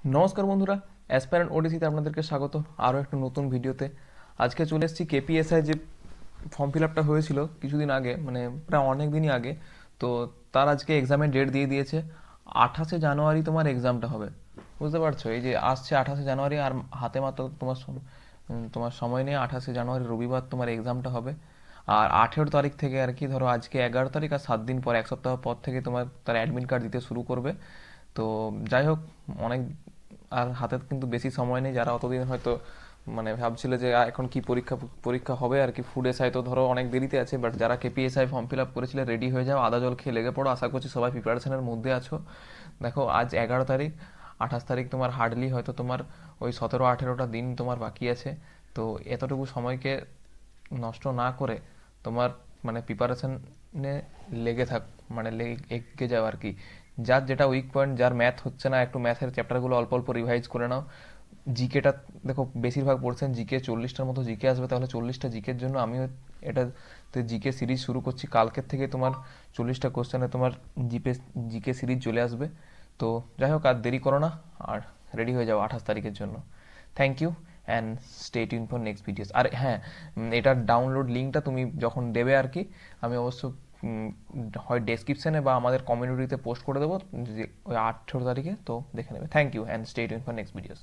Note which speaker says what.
Speaker 1: নমস্কার বন্ধুরা, অ্যাসপারেন্ট ওডিসিতে আপনাদেরকে স্বাগত আরও একটা নতুন ভিডিওতে। আজকে চলে এসেছি কেপিএসআই যে ফর্ম ফিল আপটা হয়েছিল কিছুদিন আগে, মানে প্রায় অনেক দিনই আগে। তো তার আজকে এক্সামের ডেট দিয়ে দিয়েছে। 28শে জানুয়ারি তোমার এক্সামটা হবে। বুঝতে পারছো, এই যে আসছে 28শে জানুয়ারি, আর হাতে মাত্র তোমার সময় নেই। 28শে জানুয়ারি রবিবার তোমার এক্সামটা হবে। আর 18 তারিখ থেকে আর কি, ধরো আজকে 11 তারিখ, আর 7 দিন পর, এক সপ্তাহ পর থেকে তোমার তার অ্যাডমিট কার্ড দিতে শুরু করবে। তো যাই হোক, অনেক আর হাতে কিন্তু বেশি সময় নেই। যারা অতদিন হয়তো মানে ভাবছিল যে এখন কি পরীক্ষা পরীক্ষা হবে আর কি, ফুড এসআই তো ধরো অনেক দেরিতে আছে, বাট যারা কেপিএসআই ফর্ম ফিল আপ করেছিলে রেডি হয়ে যাও, আদা জল খেয়ে লেগে পড়ো। আশা করছি সবাই প্রিপারেশনের মধ্যে আছো। দেখো, আজ 11 তারিখ, 28 তারিখ তোমার হার্ডলি হয়তো তোমার ওই 17-18টা দিন তোমার বাকি আছে। তো এতটুকু সময়কে নষ্ট না করে তোমার মানে প্রিপারেশনে লেগে থাক, মানে এগিয়ে যাও আর কি। যার যেটা উইক পয়েন্ট, যার ম্যাথ হচ্ছে না, একটু ম্যাথের চ্যাপ্টারগুলো অল্প অল্প রিভাইজ করে নাও। জিকেটা দেখো, বেশিরভাগ পড়ছেন জিকে, 40টার মতো জিকে আসবে, তাহলে 40টা জিকের জন্য আমিও এটাতে জিকে সিরিজ শুরু করছি কালকের থেকে। তোমার 40টা কোশ্চেনে তোমার জিকে সিরিজ চলে আসবে। তো যাই হোক, আর দেরি করো না, আর রেডি হয়ে যাও 28 তারিখের জন্য। Thank you and stay tune for next videos. আর হ্যাঁ, এটার ডাউনলোড লিঙ্কটা তুমি যখন দেবে আর কি, আমি অবশ্য হয় ডেসক্রিপশনে বা আমাদের কমিউনিটিতে পোস্ট করে দেবো, যে ওই 18 তারিখে, তো দেখে নেবে। Thank you and stay tune for next videos.